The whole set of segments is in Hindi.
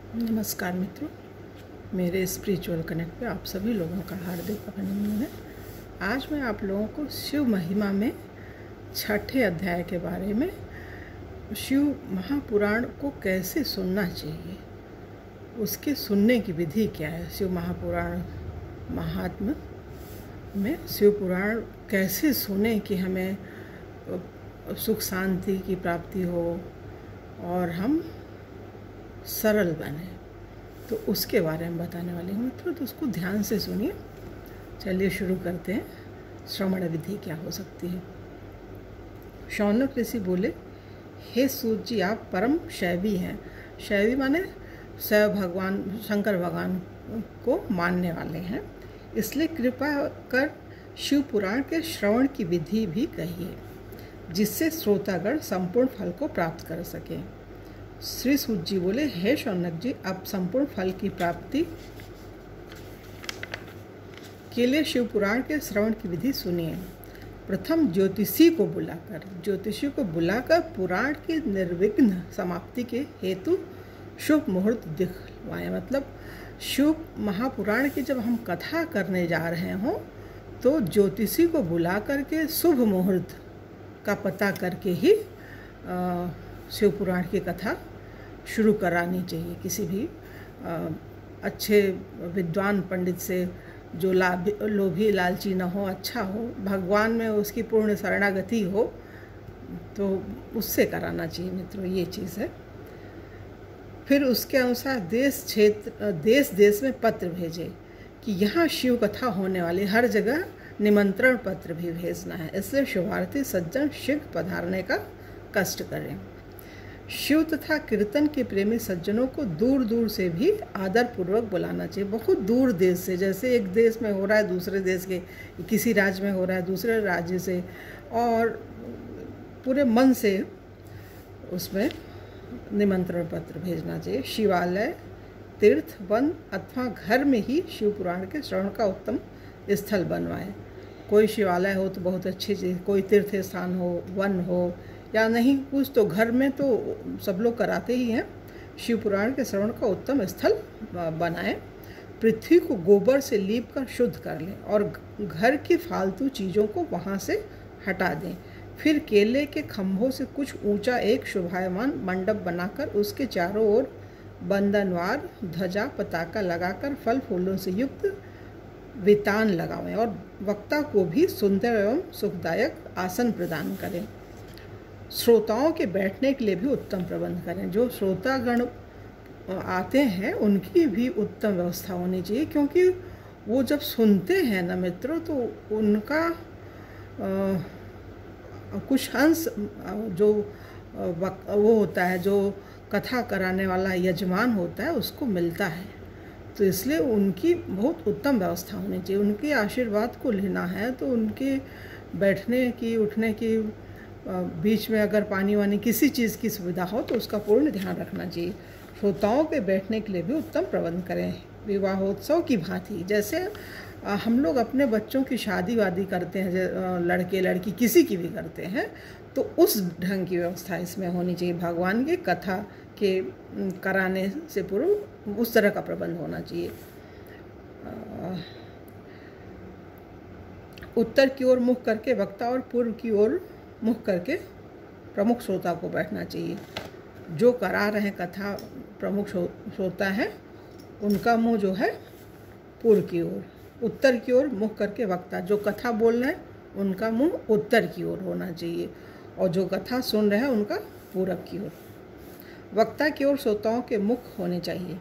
नमस्कार मित्रों, मेरे स्पिरिचुअल कनेक्ट पे आप सभी लोगों का हार्दिक अभिनंदन है। आज मैं आप लोगों को शिव महिमा में छठे अध्याय के बारे में, शिव महापुराण को कैसे सुनना चाहिए, उसके सुनने की विधि क्या है। शिव महापुराण महात्म्य में शिव पुराण कैसे सुने कि हमें सुख शांति की प्राप्ति हो और हम सरल बने, तो उसके बारे में बताने वाली हूँ मित्रों। तो उसको ध्यान से सुनिए। चलिए शुरू करते हैं। श्रवण विधि क्या हो सकती है। शौनक ऋषि बोले, हे सूत जी, आप परम शैवी हैं। शैवी माने शैव भगवान शंकर भगवान को मानने वाले हैं, इसलिए कृपा कर शिव पुराण के श्रवण की विधि भी कहिए, जिससे श्रोतागण संपूर्ण फल को प्राप्त कर सकें। श्री सूत जी बोले, हे शौनक जी, आप संपूर्ण फल की प्राप्ति के लिए शिव पुराण के श्रवण की विधि सुनिए। प्रथम ज्योतिषी को बुलाकर पुराण की निर्विघ्न समाप्ति के हेतु शुभ मुहूर्त दिखवाएं। मतलब शिव महापुराण की जब हम कथा करने जा रहे हों तो ज्योतिषी को बुला करके शुभ मुहूर्त का पता करके ही शिव पुराण की कथा शुरू करानी चाहिए। किसी भी अच्छे विद्वान पंडित से, जो लोभी लालची न हो, अच्छा हो, भगवान में उसकी पूर्ण शरणागति हो, तो उससे कराना चाहिए मित्रों, ये चीज़ है। फिर उसके अनुसार देश देश में पत्र भेजे कि यहाँ शिव कथा होने वाली, हर जगह निमंत्रण पत्र भी भेजना है। इसलिए शुभार्थी सज्जन शीघ्र पधारने का कष्ट करें। शिव तथा कीर्तन के प्रेमी सज्जनों को दूर दूर से भी आदर पूर्वक बुलाना चाहिए। बहुत दूर देश से, जैसे एक देश में हो रहा है दूसरे देश के, किसी राज्य में हो रहा है दूसरे राज्य से, और पूरे मन से उसमें निमंत्रण पत्र भेजना चाहिए। शिवालय, तीर्थ, वन अथवा घर में ही शिव पुराण के श्रवण का उत्तम स्थल बनवाएं। कोई शिवालय हो तो बहुत अच्छी चीज़, कोई तीर्थ स्थान हो, वन हो, या नहीं कुछ तो घर में तो सब लोग कराते ही हैं। शिव पुराण के श्रवण का उत्तम स्थल बनाएं। पृथ्वी को गोबर से लीप कर शुद्ध कर लें और घर की फालतू चीज़ों को वहाँ से हटा दें। फिर केले के खम्भों से कुछ ऊंचा एक शोभायमान मंडप बनाकर उसके चारों ओर बंधनवार ध्वजा पताका लगाकर फल फूलों से युक्त वितान लगावें और वक्ता को भी सुंदर एवं सुखदायक आसन प्रदान करें। श्रोताओं के बैठने के लिए भी उत्तम प्रबंध करें। जो श्रोतागण आते हैं उनकी भी उत्तम व्यवस्था होनी चाहिए, क्योंकि वो जब सुनते हैं ना मित्रों, तो उनका कुछ अंश जो वो होता है, जो कथा कराने वाला यजमान होता है, उसको मिलता है। तो इसलिए उनकी बहुत उत्तम व्यवस्था होनी चाहिए। उनके आशीर्वाद को लेना है तो उनके बैठने की, उठने की, बीच में अगर पानी वानी किसी चीज़ की सुविधा हो तो उसका पूर्ण ध्यान रखना चाहिए। श्रोताओं के बैठने के लिए भी उत्तम प्रबंध करें। विवाहोत्सव की भांति, जैसे हम लोग अपने बच्चों की शादी वादी करते हैं, लड़के लड़की किसी की भी करते हैं, तो उस ढंग की व्यवस्था इसमें होनी चाहिए। भगवान की कथा के कराने से पूर्व उस तरह का प्रबंध होना चाहिए। उत्तर की ओर मुख करके वक्ता और पूर्व की ओर मुख करके प्रमुख श्रोता को बैठना चाहिए। जो करा रहे कथा प्रमुख श्रोता है, उनका मुंह जो है पूर्व की ओर, उत्तर की ओर मुख करके वक्ता, जो कथा बोल रहे हैं उनका मुंह उत्तर की ओर होना चाहिए, और जो कथा सुन रहे हैं उनका पूरब की ओर। वक्ता की ओर श्रोताओं के मुख होने चाहिए।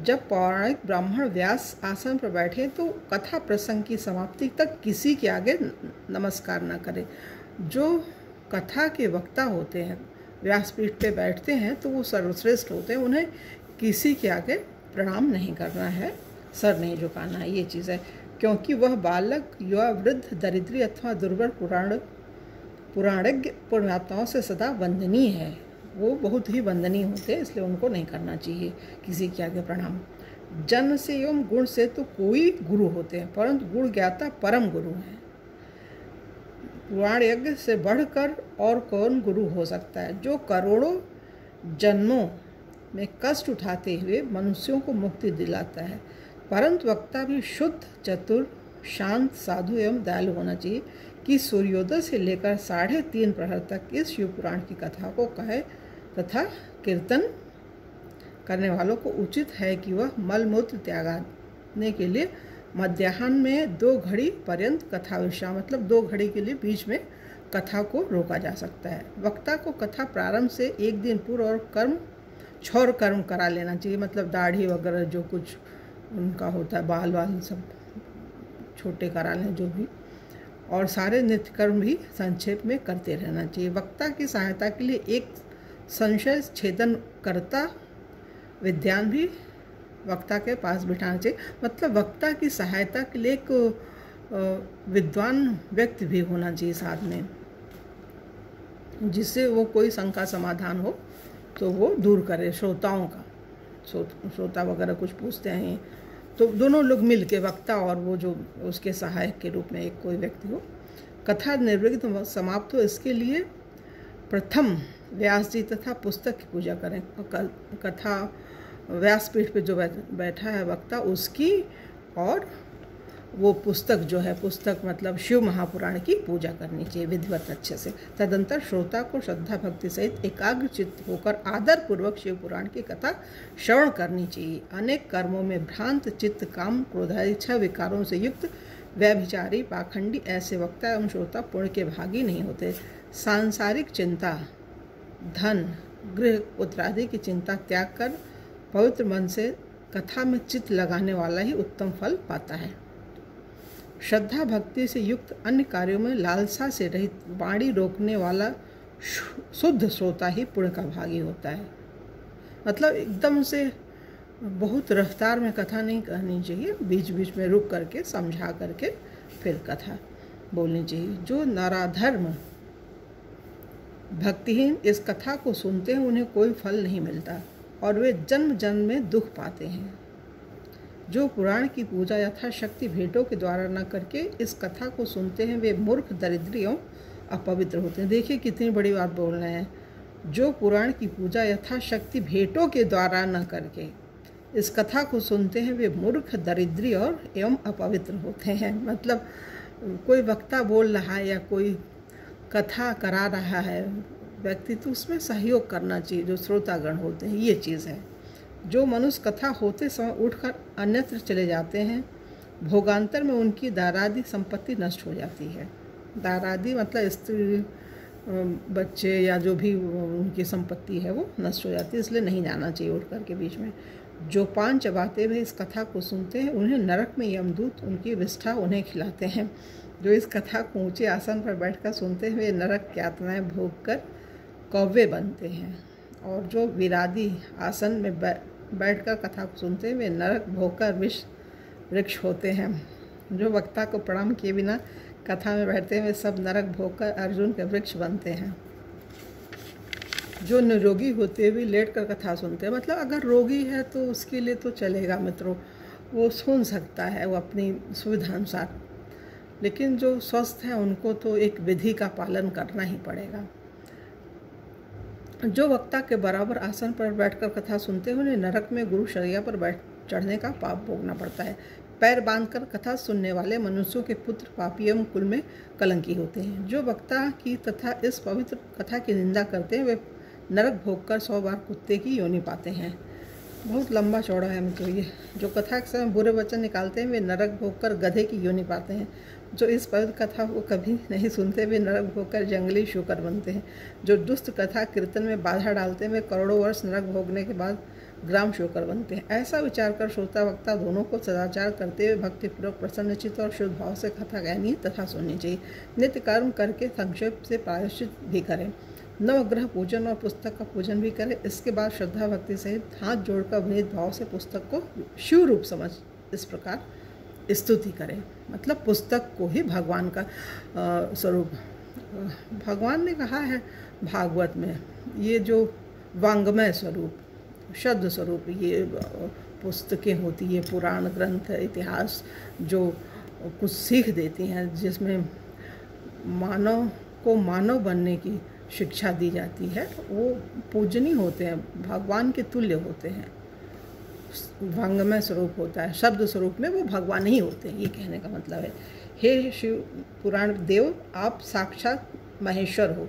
जब पौराणिक ब्राह्मण व्यास आसन पर बैठे तो कथा प्रसंग की समाप्ति तक किसी के आगे नमस्कार न करें। जो कथा के वक्ता होते हैं, व्यासपीठ पे बैठते हैं, तो वो सर्वश्रेष्ठ होते हैं, उन्हें किसी के आगे प्रणाम नहीं करना है, सर नहीं झुकाना है, ये चीज़ है। क्योंकि वह बालक, युवा, वृद्ध, दरिद्री अथवा दुर्बल पुराणज्ञ पुण्यात्माओं से सदा वंदनीय है। वो बहुत ही वंदनीय होते हैं, इसलिए उनको नहीं करना चाहिए किसी के आगे प्रणाम। जन्म से एवं गुण से तो कोई गुरु होते हैं, परंतु गुण ज्ञाता परम गुरु हैं। पुराण यज्ञ से बढ़कर और कौन गुरु हो सकता है। जो करोड़ों जन्मों में कष्ट उठाते हुए मनुष्यों को मुक्ति दिलाता है। परंतु वक्ता भी शुद्ध, चतुर, शांत, साधु एवं दयालु होना चाहिए कि सूर्योदय से लेकर 3:30 प्रहर तक इस शिव पुराण की कथा को कहे तथा कीर्तन करने वालों को उचित है कि वह मलमूत्र त्यागने के लिए मध्याह्न में 2 घड़ी पर्यंत कथा विश्राम, मतलब 2 घड़ी के लिए बीच में कथा को रोका जा सकता है। वक्ता को कथा प्रारंभ से 1 दिन पूर्व और छौर कर्म करा लेना चाहिए, मतलब दाढ़ी वगैरह जो कुछ उनका होता है, बाल वाल सब छोटे करा लें जो भी, और सारे नित्य कर्म भी संक्षेप में करते रहना चाहिए। वक्ता की सहायता के लिए एक संशय छेदन करता विद्वान भी वक्ता के पास बिठाना चाहिए, मतलब वक्ता की सहायता के लिए एक विद्वान व्यक्ति भी होना चाहिए साथ में, जिससे वो कोई शंका समाधान हो तो वो दूर करे श्रोताओं का। श्रोता वगैरह कुछ पूछते हैं तो दोनों लोग मिल के, वक्ता और वो जो उसके सहायक के रूप में एक कोई व्यक्ति हो। कथा निर्विघ्न समाप्त हो इसके लिए प्रथम व्यास जी तथा पुस्तक की पूजा करें। कथा व्यासपीठ पे जो बैठा है वक्ता, उसकी और वो पुस्तक जो है, पुस्तक मतलब शिव महापुराण की पूजा करनी चाहिए विधिवत अच्छे से। तदंतर श्रोता को श्रद्धा भक्ति सहित एकाग्र चित्त होकर आदर पूर्वक शिव पुराण की कथा श्रवण करनी चाहिए। अनेक कर्मों में भ्रांत चित्त, काम, क्रोधादि 6 विकारों से युक्त व्यभिचारी, पाखंडी ऐसे वक्ता एवं श्रोता पुण्य के भागी नहीं होते। सांसारिक चिंता, धन, गृह, पुत्र आदि की चिंता त्याग कर पवित्र मन से कथा में चित्त लगाने वाला ही उत्तम फल पाता है। श्रद्धा भक्ति से युक्त अन्य कार्यों में लालसा से रहित, वाणी रोकने वाला शुद्ध श्रोता ही पुण्य का भागी होता है। मतलब एकदम से बहुत रफ्तार में कथा नहीं कहनी चाहिए, बीच बीच में रुक करके समझा करके फिर कथा बोलनी चाहिए। जो नराधर्म भक्तिहीन इस कथा को सुनते हैं उन्हें कोई फल नहीं मिलता और वे जन्म जन्म में दुख पाते हैं। जो पुराण की पूजा यथाशक्ति भेंटों के द्वारा न करके इस कथा को सुनते हैं वे मूर्ख, दरिद्री एवं अपवित्र होते हैं। देखिए कितनी बड़ी बात बोल रहे हैं। जो पुराण की पूजा यथाशक्ति भेंटों के द्वारा न करके इस कथा को सुनते हैं वे मूर्ख, दरिद्री और एवं अपवित्र होते हैं। मतलब कोई वक्ता बोल रहा है या कोई कथा करा रहा है व्यक्ति, तो उसमें सहयोग करना चाहिए जो श्रोतागण होते हैं, ये चीज़ है। जो मनुष्य कथा होते समय उठकर अन्यत्र चले जाते हैं, भोगांतर में उनकी दारादी संपत्ति नष्ट हो जाती है। दारादी मतलब स्त्री, बच्चे या जो भी उनकी संपत्ति है वो नष्ट हो जाती है, इसलिए नहीं जाना चाहिए उठ कर के बीच में। जो पान चबाते हुए इस कथा को सुनते हैं उन्हें नरक में यमदूत उनकी विष्ठा उन्हें खिलाते हैं। जो इस कथा को ऊंचे आसन पर बैठकर सुनते हुए नरक की यातनाएं भोग कर कौवे बनते हैं, और जो विरादी आसन में बैठकर कथा को सुनते हुए नरक भोगकर विष वृक्ष होते हैं। जो वक्ता को प्रणाम किए बिना कथा में बैठते हुए सब नरक भोगकर अर्जुन के वृक्ष बनते हैं। जो निरोगी होते हुए लेटकर कथा सुनते हैं, मतलब अगर रोगी है तो उसके लिए तो चलेगा मित्रों, वो सुन सकता है वो अपनी सुविधा अनुसार, लेकिन जो स्वस्थ हैं उनको तो एक विधि का पालन करना ही पड़ेगा। जो वक्ता के बराबर आसन पर बैठकर कथा सुनते हैं उन्हें नरक में गुरु शैया पर चढ़ने का पाप भोगना पड़ता है। पैर बांधकर कथा सुनने वाले मनुष्यों के पुत्र पापी एवं कुल में कलंकी होते हैं। जो वक्ता की तथा इस पवित्र कथा की निंदा करते हैं वे नरक भोगकर 100 बार कुत्ते की योनि पाते हैं। बहुत लंबा चौड़ा है मतलब ये। जो कथा के समय बुरे वचन निकालते हैं वे नरक भोगकर गधे की योनि पाते हैं। जो इस पवित्र कथा को कभी नहीं सुनते वे नरक भोगकर जंगली शूकर बनते हैं। जो दुष्ट कथा कीर्तन में बाधा डालते हैं वे करोड़ों वर्ष नरक भोगने के बाद ग्राम शूकर बनते हैं। ऐसा विचार कर श्रोता वक्ता दोनों को सदाचार करते हुए भक्तिपूर्वक प्रसन्नचित्त और शुद्ध भाव से कथा गायनी तथा सुननी चाहिए। नित्य कर्म करके संक्षेप से प्रायश्चित भी करें। नवग्रह पूजन और पुस्तक का पूजन भी करें। इसके बाद श्रद्धा भक्ति सहित हाथ जोड़कर विनीत भाव से पुस्तक को शिव रूप समझ इस प्रकार स्तुति करें। मतलब पुस्तक को ही भगवान का स्वरूप भगवान ने कहा है भागवत में, ये जो वांग्मय स्वरूप, शब्द स्वरूप ये पुस्तकें होती है, पुराण ग्रंथ, इतिहास जो कुछ सीख देती हैं, जिसमें मानव को मानव बनने की शिक्षा दी जाती है, वो पूजनीय होते हैं, भगवान के तुल्य होते हैं। भंगमय स्वरूप होता है, शब्द स्वरूप में वो भगवान ही होते हैं, ये कहने का मतलब है। हे शिव पुराण देव, आप साक्षात महेश्वर हो,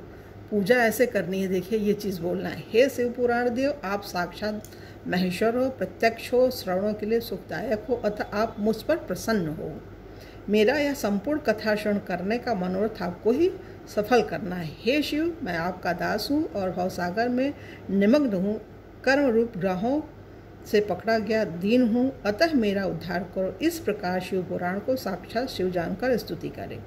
पूजा ऐसे करनी है। देखिए ये चीज़ बोलना है, हे शिव पुराण देव, आप साक्षात महेश्वर हो, प्रत्यक्ष हो, श्रवणों के लिए सुखदायक हो, अतः आप मुझ पर प्रसन्न हो। मेरा यह संपूर्ण कथा श्रवण करने का मनोरथ आपको ही सफल करना है। हे शिव, मैं आपका दास हूँ और भवसागर में निमग्न हूँ, कर्म रूप ग्रहों से पकड़ा गया दीन हूँ, अतः मेरा उद्धार करो। इस प्रकार शिव पुराण को साक्षात शिव जानकर स्तुति करें।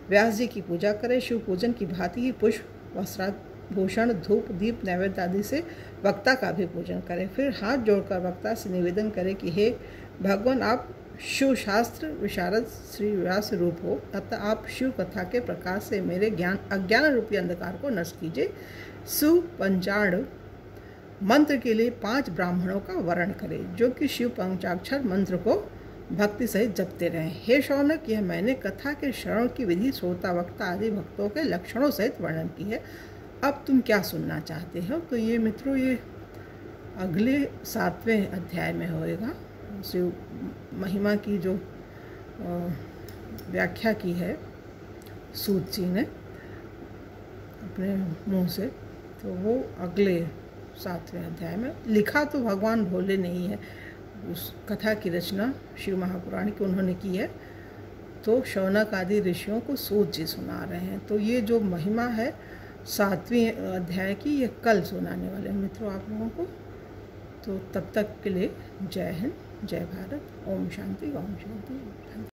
व्यास जी की पूजा करें। शिव पूजन की भांति ही पुष्प, वस्त्राभूषण, धूप, दीप, नैवेद्य आदि से वक्ता का भी पूजन करें। फिर हाथ जोड़कर वक्ता से निवेदन करें कि हे भगवान, आप शिव शास्त्र विशारद श्री व्यास रूप हो, अतः आप शिव कथा के प्रकाश से मेरे अज्ञान रूपी अंधकार को नष्ट कीजिए। सुपंचाण मंत्र के लिए 5 ब्राह्मणों का वर्ण करें, जो कि शिव पंचाक्षर मंत्र को भक्ति सहित जपते रहें। हे शौनक, यह मैंने कथा के श्रवण की विधि श्रोता, वक्ता आदि भक्तों के लक्षणों सहित वर्णन की है। अब तुम क्या सुनना चाहते हो? तो ये मित्रों, ये अगले 7वें अध्याय में होएगा। शिव महिमा की जो व्याख्या की है सूत जी ने अपने मुंह से, तो वो अगले 7वें अध्याय में। लिखा तो भगवान भोले नहीं है, उस कथा की रचना शिव महापुराण की उन्होंने की है, तो शौनक आदि ऋषियों को सूत जी सुना रहे हैं। तो ये जो महिमा है 7वें अध्याय की, ये कल सुनाने वाले हैं मित्रों आप लोगों को। तो तब तक के लिए जय हिंद, जय भारत, ओम शांति, ओम शांति, ओम शांति।